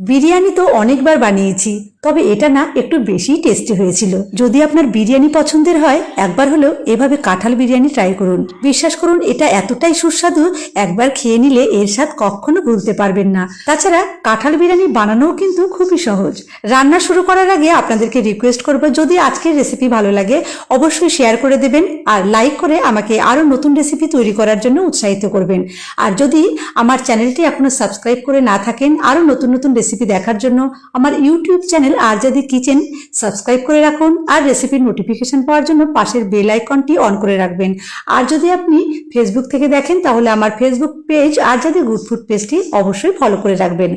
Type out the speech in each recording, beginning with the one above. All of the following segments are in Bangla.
বিরিয়ানি তো অনেকবার বানিয়েছি, তবে এটা না একটু বেশি টেস্টি হয়েছিল। যদি আপনার বিরিয়ানি পছন্দের হয়, একবার হলেও এভাবে কাঁঠাল বিরিয়ানি ট্রাই করুন। বিশ্বাস করুন, এটা এতটাই সুস্বাদু, একবার খেয়ে নিলে এর স্বাদ কখনো ভুলতে পারবেন না। তাছাড়া কাঁঠাল বিরিয়ানি বানানোও কিন্তু খুবই সহজ। রান্না শুরু করার আগে আপনাদেরকে রিকোয়েস্ট করব, যদি আজকের রেসিপি ভালো লাগে অবশ্যই শেয়ার করে দেবেন আর লাইক করে আমাকে আরও নতুন রেসিপি তৈরি করার জন্য উৎসাহিত করবেন। আর যদি আমার চ্যানেলটি এখনো সাবস্ক্রাইব করে না থাকেন, আরও নতুন নতুন রেসিপি দেখার জন্য আমার ইউটিউব চ্যানেল আরজাদি কিচেন সাবস্ক্রাইব করে রাখুন আর রেসিপির নোটিফিকেশন পাওয়ার জন্য পাশের বেল আইকনটি অন করে রাখবেন। আর যদি আপনি ফেসবুক থেকে দেখেন, তাহলে আমার ফেসবুক পেজ আরজাদি গুড ফুড পেজটি অবশ্যই ফলো করে রাখবেন।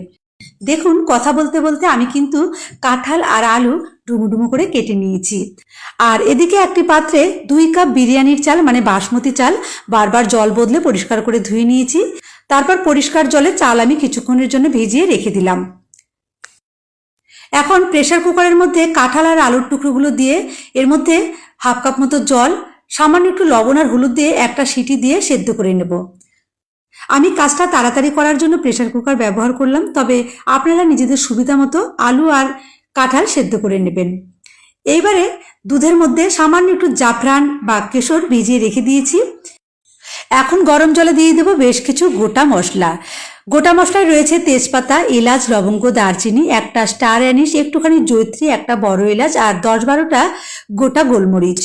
দেখুন, কথা বলতে বলতে আমি কিন্তু কাঁঠাল আর আলু ডুমো ডুমো করে কেটে নিয়েছি। আর এদিকে একটি পাত্রে 2 কাপ বিরিয়ানির চাল মানে বাসমতি চাল বারবার জল বদলে পরিষ্কার করে ধুয়ে নিয়েছি। তারপর পরিষ্কার জলে চাল আমি কিছুক্ষণের জন্য ভিজিয়ে রেখে দিলাম। এখন প্রেসার কুকারের মধ্যে কাঁঠাল আর আলুর টুকরোগুলো দিয়ে এর মধ্যে 1/2 কাপ মতো জল, সামান্য একটু লবণ আর হলুদ দিয়ে একটা সিটি দিয়ে সেদ্ধ করে নেব। আমি কাজটা তাড়াতাড়ি করার জন্য প্রেসার কুকার ব্যবহার করলাম, তবে আপনারা নিজেদের সুবিধা মতো আলু আর কাঁঠাল সেদ্ধ করে নেবেন। এইবারে দুধের মধ্যে সামান্য একটু জাফরান বা কেশর ভিজিয়ে রেখে দিয়েছি। এখন গরম জলে দিয়ে দেবো বেশ কিছু গোটা মশলা। গোটা মশলায় রয়েছে তেজপাতা, এলাচ, লবঙ্গ, দারচিনি, একটা স্টার অ্যানিস, একটুখানি জয়িত্রী, একটা বড় এলাচ আর 10-12টা গোটা গোলমরিচ।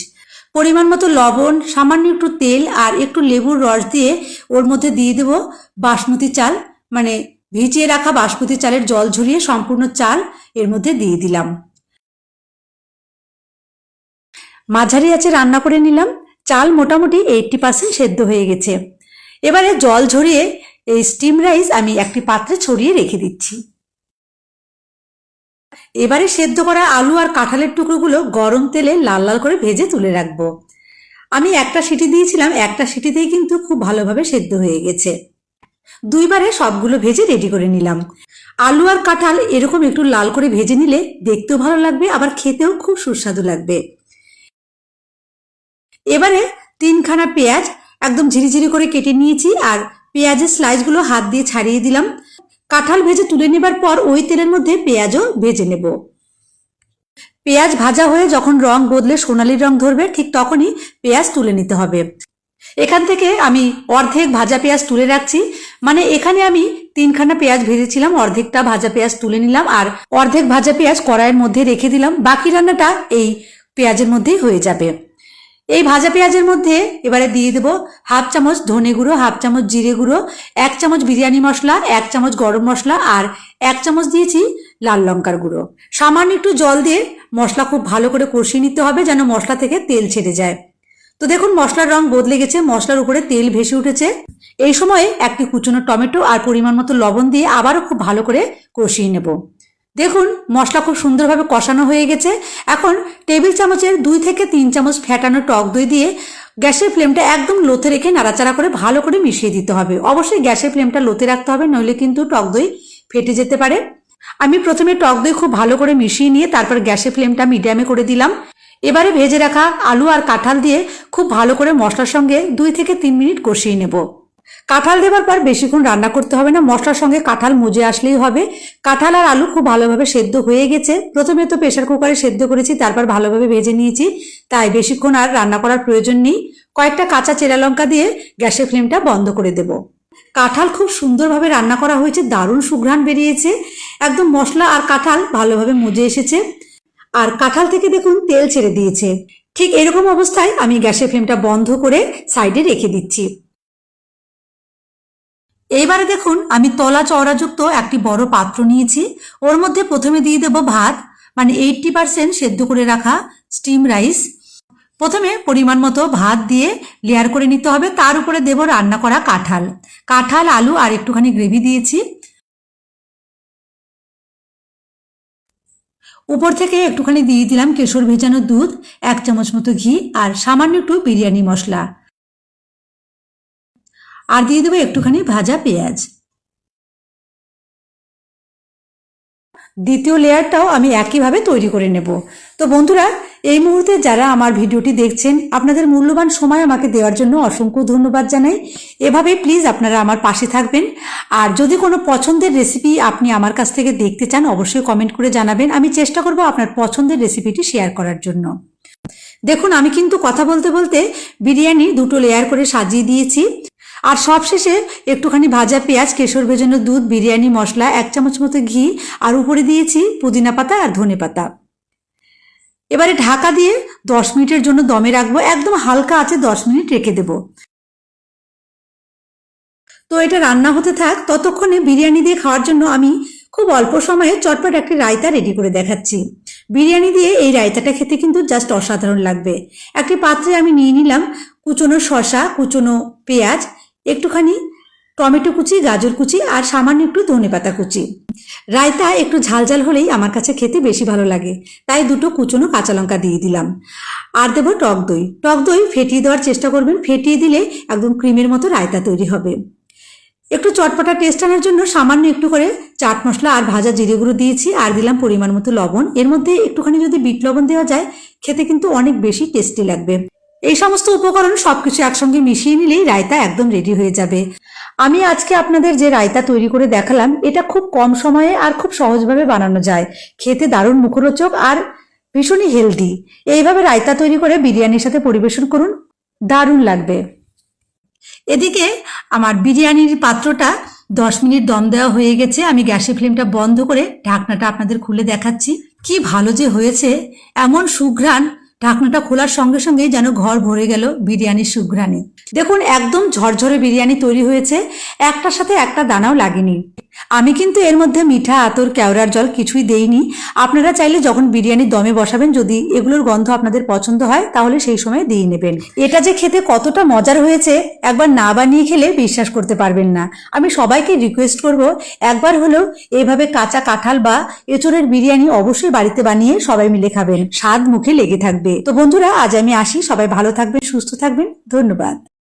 পরিমাণ মতো লবণ, সামান্য একটু তেল আর একটু লেবুর রস দিয়ে ওর মধ্যে দিয়ে দেবো বাসমতি চাল, মানে ভিজিয়ে রাখা বাসমতি চালের জল ঝরিয়ে সম্পূর্ণ চাল এর মধ্যে দিয়ে দিলাম। মাঝারি আঁচে রান্না করে নিলাম। চাল মোটামুটি 80% সেদ্ধ হয়ে গেছে। এবারে জল ঝরিয়ে এই স্টিম রাইস আমি একটি পাত্রে ছড়িয়ে রেখে দিচ্ছি। এবারে সেদ্ধ করা আলু আর কাঁঠালের টুকরোগুলো গরম তেলে লাল লাল করে ভেজে তুলে রাখবো। আমি একটা সিটি দিয়েছিলাম, একটা সিটিতেই কিন্তু খুব ভালোভাবে সেদ্ধ হয়ে গেছে। 2বারে সবগুলো ভেজে রেডি করে নিলাম। আলু আর কাঁঠাল এরকম একটু লাল করে ভেজে নিলে দেখতেও ভালো লাগবে, আবার খেতেও খুব সুস্বাদু লাগবে। এবারে 3খানা পেঁয়াজ একদম ঝিরিঝিরি করে কেটে নিয়েছি আর পেঁয়াজের স্লাইসগুলো হাত দিয়ে ছাড়িয়ে দিলাম। কাঁঠাল ভেজে তুলে নেবার পর ওই তেলের মধ্যে পেঁয়াজও ভেজে নেব। পেঁয়াজ ভাজা হয়ে যখন রং বদলে সোনালি রং ধরবে, ঠিক তখনই পেঁয়াজ তুলে নিতে হবে। এখান থেকে আমি অর্ধেক ভাজা পেঁয়াজ তুলে রাখছি, মানে এখানে আমি 3খানা পেঁয়াজ ভেজেছিলাম, অর্ধেকটা ভাজা পেঁয়াজ তুলে নিলাম আর অর্ধেক ভাজা পেঁয়াজ কড়াইয়ের মধ্যে রেখে দিলাম। বাকি রান্নাটা এই পেঁয়াজের মধ্যেই হয়ে যাবে। এই ভাজা পেঁয়াজের মধ্যে এবারে দিয়ে দেবো 1/2 চামচ ধনে গুঁড়ো, 1/2 চামচ জিরে গুঁড়ো, 1 চামচ বিরিয়ানি মশলা, 1 চামচ গরম মশলা আর 1 চামচ দিয়েছি লাল লঙ্কার গুঁড়ো। সামান্য একটু জল দিয়ে মশলা খুব ভালো করে কষিয়ে নিতে হবে, যেন মশলা থেকে তেল ছেড়ে যায়। তো দেখুন, মশলার রং বদলে গেছে, মশলার উপরে তেল ভেসে উঠেছে। এই সময়ে একটি কুচনো টমেটো আর পরিমাণ মতো লবণ দিয়ে আবারও খুব ভালো করে কষিয়ে নেব। দেখুন, মশলা খুব সুন্দরভাবে কষানো হয়ে গেছে। এখন টেবিল চামচের 2 থেকে 3 চামচ ফ্যাটানো টক দই দিয়ে গ্যাসের ফ্লেমটা একদম লোতে রেখে নাড়াচাড়া করে ভালো করে মিশিয়ে দিতে হবে। অবশ্যই গ্যাসের ফ্লেমটা লোতে রাখতে হবে, নইলে কিন্তু টক দই ফেটে যেতে পারে। আমি প্রথমে টক দই খুব ভালো করে মিশিয়ে নিয়ে তারপর গ্যাসের ফ্লেমটা মিডিয়ামে করে দিলাম। এবারে ভেজে রাখা আলু আর কাঁঠাল দিয়ে খুব ভালো করে মশলার সঙ্গে 2 থেকে 3 মিনিট কষিয়ে নেব। কাঁঠাল দেবার পর বেশিক্ষণ রান্না করতে হবে না, মশলার সঙ্গে কাঁঠাল মজে আসলেই হবে। কাঁঠাল আর আলু খুব ভালোভাবে সেদ্ধ হয়ে গেছে। প্রথমে তো প্রেসার কুকারে সেদ্ধ করেছি, তারপর ভালোভাবে ভেজে নিয়েছি, তাই বেশিক্ষণ আর রান্না করার প্রয়োজন নেই। কয়েকটা কাঁচা চেরা লঙ্কা দিয়ে গ্যাসের ফ্লেমটা বন্ধ করে দেব। কাঁঠাল খুব সুন্দরভাবে রান্না করা হয়েছে, দারুণ সুঘ্রাণ বেরিয়েছে, একদম মশলা আর কাঁঠাল ভালোভাবে মজে এসেছে আর কাঁঠাল থেকে দেখুন তেল ছেড়ে দিয়েছে। ঠিক এরকম অবস্থায় আমি গ্যাসের ফ্লেমটা বন্ধ করে সাইডে রেখে দিচ্ছি। এইবারে দেখুন, আমি তলা চওড়াযুক্ত একটি বড় পাত্র নিয়েছি। ওর মধ্যে প্রথমে দিয়ে দেব ভাত, মানে 80% সেদ্ধ করে রাখা স্টিম রাইস। প্রথমে পরিমাণ মতো ভাত দিয়ে লেয়ার করে নিতে হবে, তার উপরে দেব রান্না করা কাঁঠাল, আলু আর একটুখানি গ্রেভি দিয়েছি। উপর থেকে একটুখানি দিয়ে দিলাম কেশর ভেজানো দুধ, 1 চামচ মতো ঘি আর সামান্য একটু বিরিয়ানি মশলা, আর দিয়ে দেবো একটুখানি ভাজা পেঁয়াজ। দ্বিতীয় লেয়ারটাও আমি একইভাবে তৈরি করে নেব। তো বন্ধুরা, এই মুহূর্তে যারা আমার ভিডিওটি দেখছেন, আপনাদের মূল্যবান সময় আমাকে দেওয়ার জন্য অসংখ্য ধন্যবাদ জানাই। এভাবেই প্লিজ আপনারা আমার পাশে থাকবেন। আর যদি কোনো পছন্দের রেসিপি আপনি আমার কাছ থেকে দেখতে চান, অবশ্যই কমেন্ট করে জানাবেন। আমি চেষ্টা করব আপনার পছন্দের রেসিপিটি শেয়ার করার জন্য। দেখুন, আমি কিন্তু কথা বলতে বলতে বিরিয়ানি দুটো লেয়ার করে সাজিয়ে দিয়েছি। আর সবশেষে একটুখানি ভাজা পেঁয়াজ, কেশর ভেজানো দুধ, বিরিয়ানি মশলা, 1 চামচ মতো ঘি, আর উপরে দিয়েছি পুদিনা পাতা আর ধনে পাতা। এবারে ঢাকা দিয়ে 10 মিনিটের জন্য দমে রাখবো। একদম হালকা আঁচে 10 মিনিট রেখে দেব। তো এটা রান্না হতে থাক, ততক্ষণে বিরিয়ানি দিয়ে খাওয়ার জন্য আমি খুব অল্প সময়ে চটপট একটি রায়তা রেডি করে দেখাচ্ছি। বিরিয়ানি দিয়ে এই রায়তাটা খেতে কিন্তু জাস্ট অসাধারণ লাগবে। একটি পাত্রে আমি নিয়ে নিলাম কুচনো শসা, কুচনো পেঁয়াজ, একটুখানি টমেটো কুচি, গাজর কুচি, আর সামান্য একটু ধনেপাতা কুচি। রায়তা একটু ঝালঝাল হলেই আমার কাছে খেতে বেশি ভালো লাগে, তাই দুটো কুচনো কাঁচা লঙ্কা দিয়ে দিলাম। আর দেবো টক দই। টক দই ফেটিয়ে দেওয়ার চেষ্টা করবেন, ফেটিয়ে দিলে একদম ক্রিমের মতো রায়তা তৈরি হবে। একটু চটপটা টেস্ট আনার জন্য সামান্য একটু করে চাট মশলা আর ভাজা জিরে গুঁড়ো দিয়েছি, আর দিলাম পরিমাণ মতো লবণ। এর মধ্যে একটুখানি যদি বিট লবণ দেওয়া যায়, খেতে কিন্তু অনেক বেশি টেস্টি লাগবে। এই সমস্ত উপকরণ সবকিছু একসঙ্গে মিশিয়ে নিলেই রায়তা একদম রেডি হয়ে যাবে। আমি আজকে আপনাদের যে রায়তা তৈরি করে দেখালাম, এটা খুব কম সময়ে আর খুব সহজভাবে বানানো যায়। খেতে দারুণ মুখরোচক আর ভীষণই হেলদি। এইভাবে রায়তা তৈরি করে বিরিয়ানির সাথে পরিবেশন করুন, দারুণ লাগবে। এদিকে আমার বিরিয়ানির পাত্রটা 10 মিনিট দম দেওয়া হয়ে গেছে। আমি গ্যাসের ফ্লেমটা বন্ধ করে ঢাকনাটা আপনাদের খুলে দেখাচ্ছি। কি ভালো যে হয়েছে, এমন সুঘ্রাণ! ঢাকনাটা খোলার সঙ্গে সঙ্গে যেন ঘর ভরে গেল বিরিয়ানির সুঘ্রাণে। দেখুন, একদম ঝরঝরে বিরিয়ানি তৈরি হয়েছে, একটার সাথে একটা দানাও লাগেনি। আমি কিন্তু এর মধ্যে মিঠা, আতর, কেওড়ার জল কিছুই দেইনি। আপনারা চাইলে যখন বিরিয়ানি দমে বসাবেন, যদি এগুলোর গন্ধ আপনাদের পছন্দ হয়, তাহলে সেই সময় দিয়ে নেবেন। এটা যে খেতে কতটা মজার হয়েছে, একবার না বানিয়ে খেলে বিশ্বাস করতে পারবেন না। আমি সবাইকে রিকোয়েস্ট করব, একবার হলেও এভাবে কাঁচা কাঁঠাল বা এঁচোড়ের বিরিয়ানি অবশ্যই বাড়িতে বানিয়ে সবাই মিলে খাবেন, স্বাদ মুখে লেগে থাকবে। তো বন্ধুরা, আজ আমি আসি। সবাই ভালো থাকবেন, সুস্থ থাকবেন। ধন্যবাদ।